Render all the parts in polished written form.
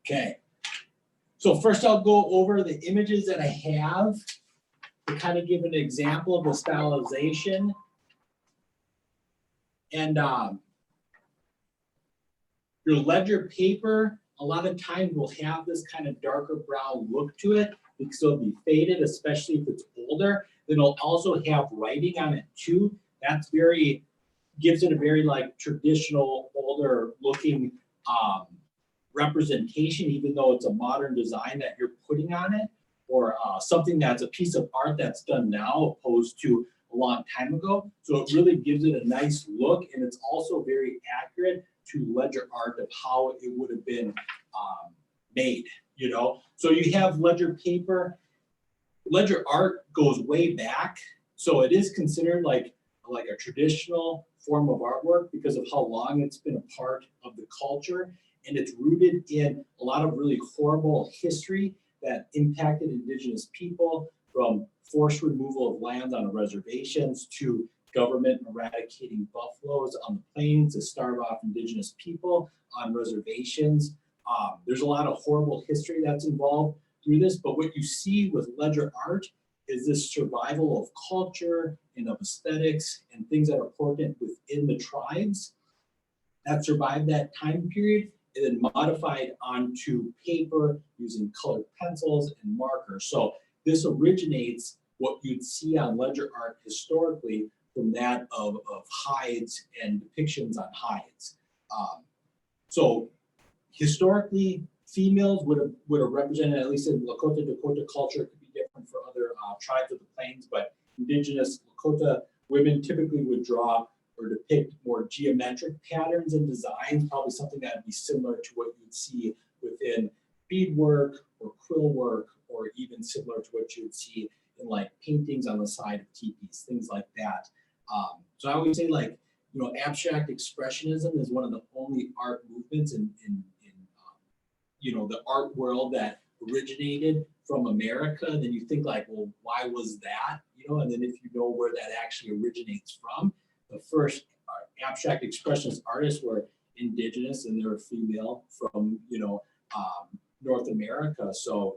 Okay. So first I'll go over the images that I have to kind of give an example of the stylization. And your ledger paper, a lot of times will have this kind of darker brown look to it because it'll be faded, especially if it's older. Then it'll also have writing on it too. That's gives it a very like traditional, older looking representation, even though it's a modern design that you're putting on it, or something that's a piece of art that's done now opposed to a long time ago. So it really gives it a nice look, and it's also very accurate to ledger art of how it would have been made, you know? So you have ledger paper. Ledger art goes way back, so it is considered like a traditional form of artwork because of how long it's been a part of the culture, and it's rooted in a lot of really horrible history that impacted Indigenous people, from forced removal of lands on reservations to government eradicating buffaloes on the plains to starve off Indigenous people on reservations. There's a lot of horrible history that's involved through this, but what you see with ledger art is this survival of culture and of aesthetics and things that are important within the tribes that survived that time period, and then modified onto paper using colored pencils and markers. So this originates what you'd see on ledger art historically from that of hides and depictions on hides. So historically, females would have represented, at least in Lakota, Dakota culture, it could be different for other tribes of the plains, but Indigenous Lakota women typically would draw or depict more geometric patterns and designs, probably something that would be similar to what you'd see within beadwork or quill work, or even similar to what you would see in like paintings on the side of teepees, things like that. So I always say, like, you know, abstract expressionism is one of the only art movements in you know, the art world that originated from America. Then you think like, well, why was that? You know, and then if you know where that actually originates from, the first abstract expressionist artists were Indigenous, and they were female from, you know, North America. So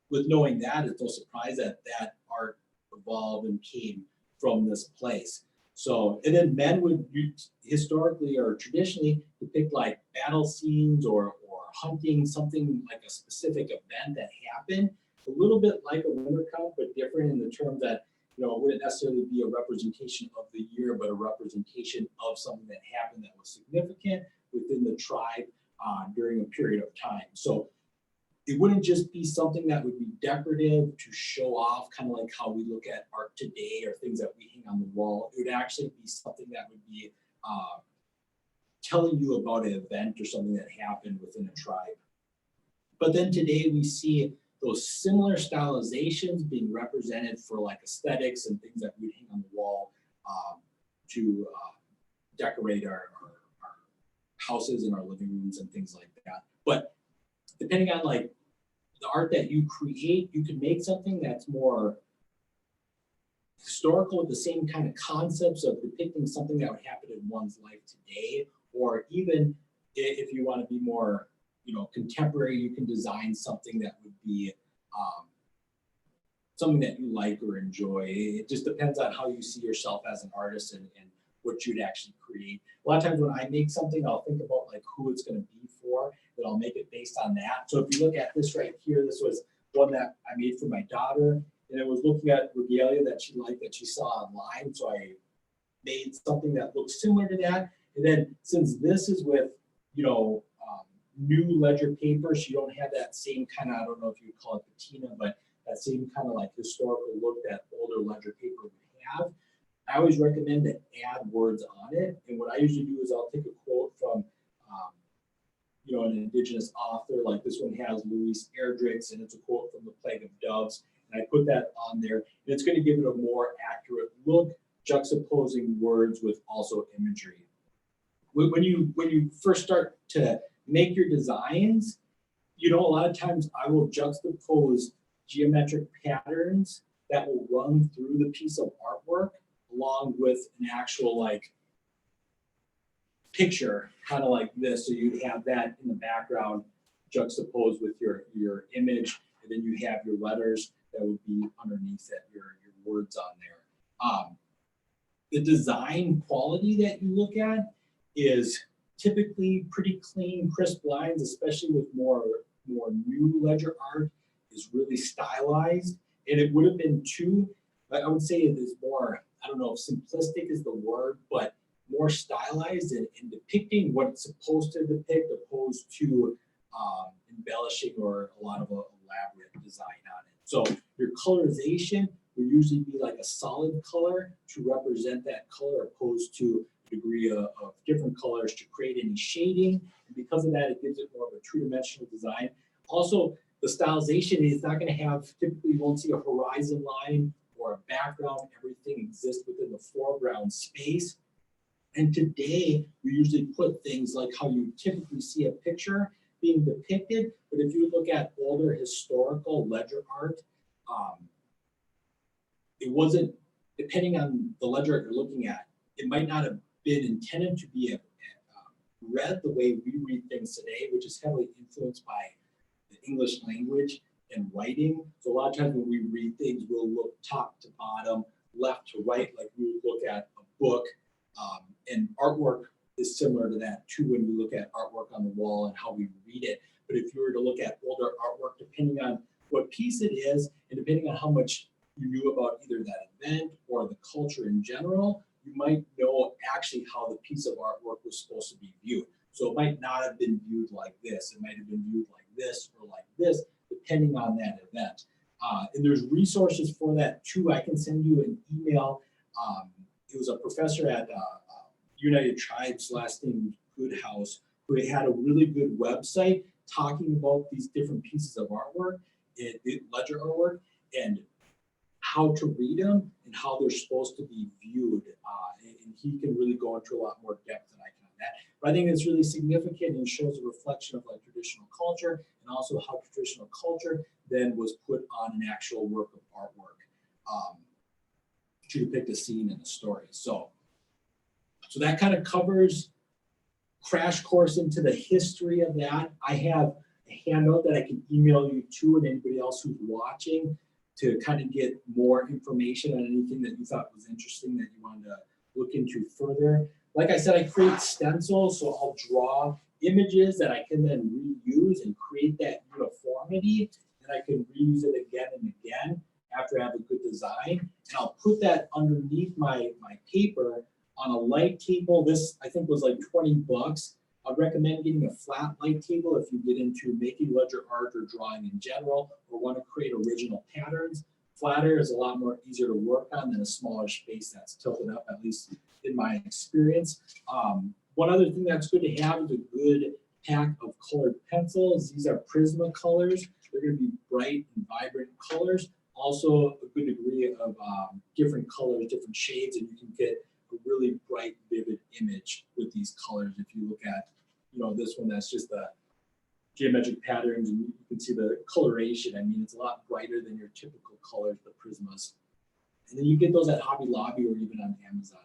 with knowing that, it's no surprise that that art evolved and came from this place. So, and then men would historically or traditionally depict like battle scenes or hunting, something like a specific event that happened, a little bit like a winter cup, but different in the terms that, you know, it wouldn't necessarily be a representation of the year, but a representation of something that happened that was significant within the tribe during a period of time. So it wouldn't just be something that would be decorative to show off, kind of like how we look at art today or things that we hang on the wall. It would actually be something that would be telling you about an event or something that happened within a tribe. But then today we see those similar stylizations being represented for like aesthetics and things that we hang on the wall to decorate our houses and our living rooms and things like that. But depending on like the art that you create, you can make something that's more historical with the same kind of concepts of depicting something that would happen in one's life today, or even if you want to be more, you know, contemporary, you can design something that would be something that you like or enjoy. It just depends on how you see yourself as an artist and what you'd actually create. A lot of times when I make something, I'll think about like who it's going to be for, then I'll make it based on that. So if you look at this right here, this was one that I made for my daughter, and it was looking at regalia that she liked, that she saw online. So I made something that looks similar to that. And then since this is with, you know, new ledger paper, so you don't have that same kind of, I don't know if you would call it patina, but that same kind of like historical look that older ledger paper would have. I always recommend to add words on it. And what I usually do is I'll take a quote from, you know, an Indigenous author, like this one has Louise Erdrich's, and it's a quote from The Plague of Doves. And I put that on there, and it's going to give it a more accurate look, juxtaposing words with also imagery. When you first start to make your designs, you know, a lot of times I will juxtapose geometric patterns that will run through the piece of artwork along with an actual like picture, kind of like this. So you have that in the background juxtaposed with your image, and then you have your letters that would be underneath it, your words on there. The design quality that you look at is typically pretty clean, crisp lines, especially with more new ledger art, is really stylized. And it would have been too, I would say it is more, I don't know if simplistic is the word, but more stylized in depicting what it's supposed to depict, opposed to embellishing or a lot of elaborate design on it. So your colorization would usually be like a solid color to represent that color, opposed to a degree of different colors to create any shading. And because of that, it gives it more of a two-dimensional design. Also, the stylization is not going to have, typically you won't see a horizon line or a background. Everything exists within the foreground space. And today, we usually put things like how you typically see a picture being depicted. But if you look at older historical ledger art, it wasn't, depending on the ledger art you're looking at, it might not have been intended to be read the way we read things today, which is heavily influenced by the English language and writing. So a lot of times when we read things, we'll look top to bottom, left to right, like we would look at a book. And artwork is similar to that too, when we look at artwork on the wall and how we read it. But if you were to look at older artwork, depending on what piece it is, and depending on how much you knew about either that event or the culture in general, you might know actually how the piece of artwork was supposed to be viewed. So it might not have been viewed like this. It might have been viewed like this or like this, depending on that event. And there's resources for that too. I can send you an email. It was a professor at United Tribes, last name Goodhouse, who had a really good website talking about these different pieces of artwork, ledger artwork, and how to read them and how they're supposed to be viewed. And he can really go into a lot more depth than I can on that. But I think it's really significant and shows a reflection of like traditional culture, and also how traditional culture then was put on an actual work of artwork to depict a scene in a story. So that kind of covers crash course into the history of that. I have a handout that I can email you to, and anybody else who's watching, to kind of get more information on anything that you thought was interesting that you wanted to look into further. Like I said, I create stencils, so I'll draw images that I can then reuse and create that uniformity, and I can reuse it again and again after I have a good design. And I'll put that underneath my paper on a light table. This, I think, was like 20 bucks. I'd recommend getting a flat light table if you get into making ledger art or drawing in general, or want to create original patterns. Flatter is a lot more easier to work on than a smaller space that's tilted up, at least in my experience. One other thing that's good to have is a good pack of colored pencils. These are Prisma colors. They're going to be bright and vibrant colors. Also a good degree of different colors, different shades, and you can get a really bright, vivid image with these colors. If you look at, this one, that's just the geometric patterns, and you can see the coloration. I mean, it's a lot brighter than your typical colors, the Prismas. And then you get those at Hobby Lobby or even on Amazon.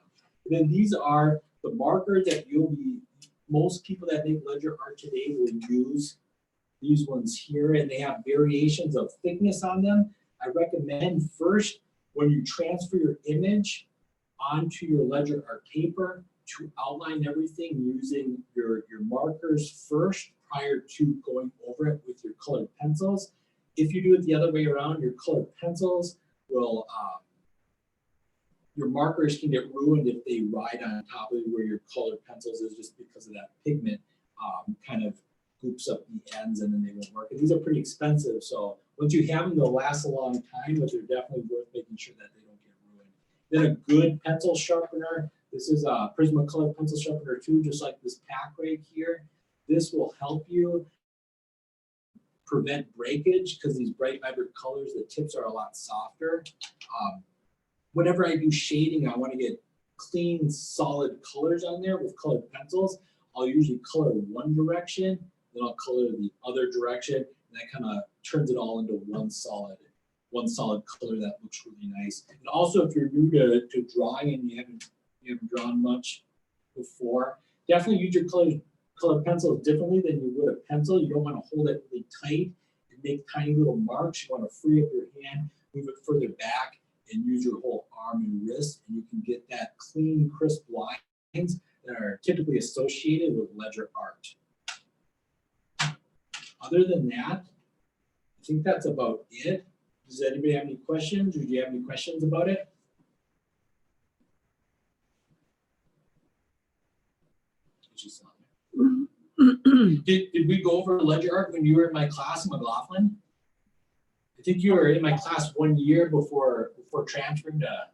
And then these are the markers that most people that make ledger art today will use these ones here, and they have variations of thickness on them. I recommend first, when you transfer your image onto your ledger art paper, to outline everything using your markers first prior to going over it with your colored pencils. If you do it the other way around, your colored pencils will, your markers can get ruined if they ride on top of where your colored pencils is, just because of that pigment kind of goops up the ends and then they won't work. And these are pretty expensive, so once you have them, they'll last a long time, but they're definitely worth making sure that they don't get ruined. Then a good pencil sharpener. This is a Prisma colored pencil sharpener too, just like this pack right here. This will help you prevent breakage because these bright, vibrant colors, the tips are a lot softer. Whenever I do shading, I want to get clean, solid colors on there with colored pencils. I'll usually color one direction, then I'll color the other direction, and that kind of turns it all into one solid color that looks really nice. And also, if you're new to drawing and you haven't drawn much before, definitely use your colors color pencils differently than you would a pencil. You don't want to hold it really tight and make tiny little marks. You want to free up your hand, move it further back, and use your whole arm and wrist, and you can get that clean, crisp lines that are typically associated with ledger art. Other than that, I think that's about it. Does anybody have any questions, or do you have any questions about it? Did we go over ledger art when you were in my class in McLaughlin? I think you were in my class 1 year before transferring to.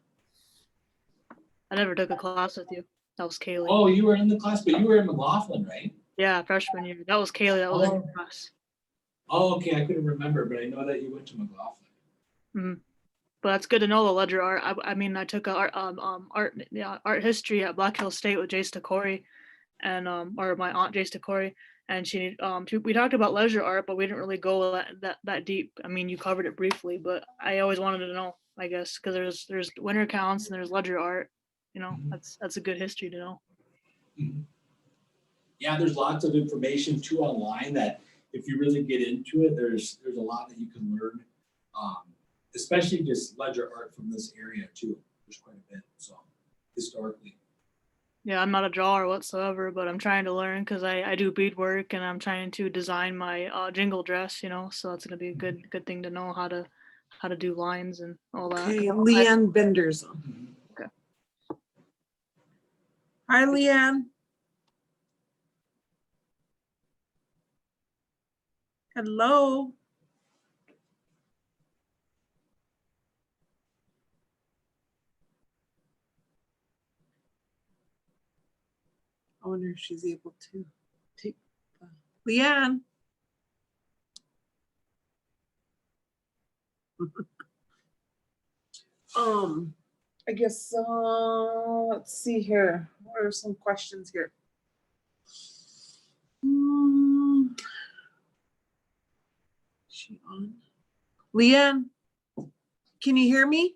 I never took a class with you. That was Kaylee. Oh, you were in the class, but you were in McLaughlin, right? Yeah, freshman year. That was Kaylee. That was in your class. Oh, okay. I couldn't remember, but I know that you went to McLaughlin. Mm-hmm. But that's good to know the ledger art. I mean, I took art history at Black Hills State with Jace DeCory, and or my aunt Jace DeCory, and she we talked about ledger art, but we didn't really go that deep. I mean, you covered it briefly, but I always wanted to know, I guess, because there's winter counts and there's ledger art. You know, that's a good history to know. Yeah, there's lots of information too online that if you really get into it, there's a lot that you can learn, especially just ledger art from this area too. There's quite a bit, so historically. Yeah, I'm not a drawer whatsoever, but I'm trying to learn because I do beadwork and I'm trying to design my jingle dress, you know, so that's gonna be a good thing to know how to do lines and all that. Okay, Leanne Bender's on. Okay. Hi, Leanne. Hello. I wonder if she's able to take Leanne. I guess let's see here. What are some questions here? She on? Leanne, can you hear me?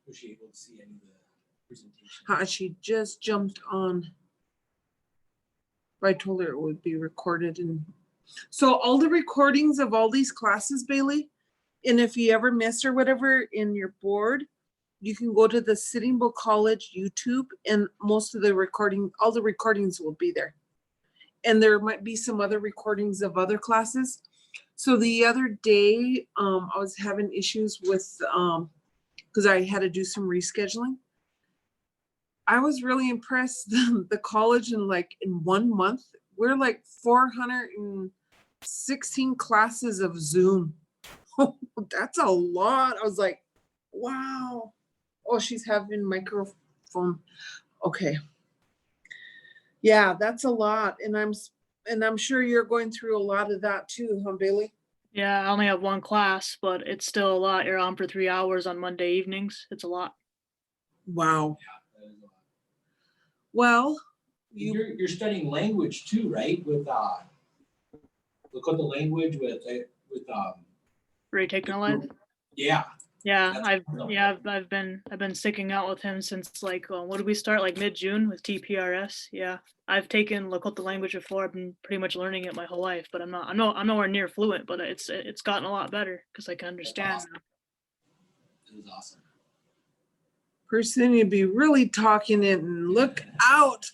Was she able to see any of the presentation? She just jumped on. I told her it would be recorded, and so all the recordings of all these classes, Bailey, and if you ever miss or whatever in your board, you can go to the Sitting Bull College YouTube, and most of the all the recordings will be there. And there might be some other recordings of other classes. So the other day, I was having issues with, because I had to do some rescheduling. I was really impressed. The college in 1 month, we're like 416 classes of Zoom. That's a lot. I was like, wow. Oh, she's having microphone. Okay. Yeah, that's a lot. And I'm sure you're going through a lot of that too, huh, Bailey? Yeah, I only have one class, but it's still a lot. You're on for 3 hours on Monday evenings. It's a lot. Wow. Yeah, that is a lot. Well, you're studying language too, right? With Lakota language with Ray taking a life. Yeah. Yeah, I've been sticking out with him since what did we start, like mid-June with TPRS? Yeah, I've taken Lakota language before. I've been pretty much learning it my whole life, but I'm nowhere near fluent. But it's gotten a lot better because I can understand. Awesome. It is awesome. Person, you'd be really talking it, and look out.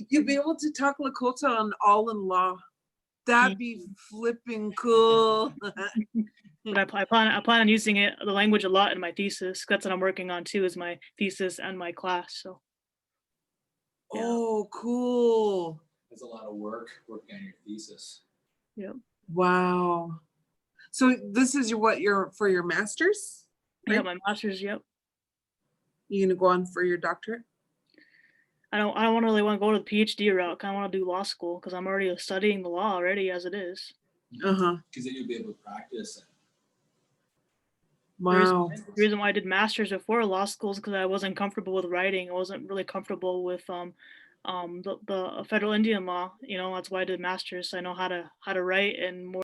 You'd be able to talk Lakota on All in Law. That'd be flipping cool. But I plan on using the language a lot in my thesis. That's what I'm working on too, is my thesis and my class. So. Yeah. Oh, cool. That's a lot of work working on your thesis. Yep. Wow. So this is for your master's? Right? Yeah, my master's. Yep. You gonna go on for your doctorate? I don't really want to go to the PhD route. I want to do law school because I'm already studying the law already as it is. Because then you'll be able to practice it. Wow. The reason why I did master's before law school is because I wasn't comfortable with writing. I wasn't really comfortable with the federal Indian law. You know, that's why I did master's. So I know how to write and more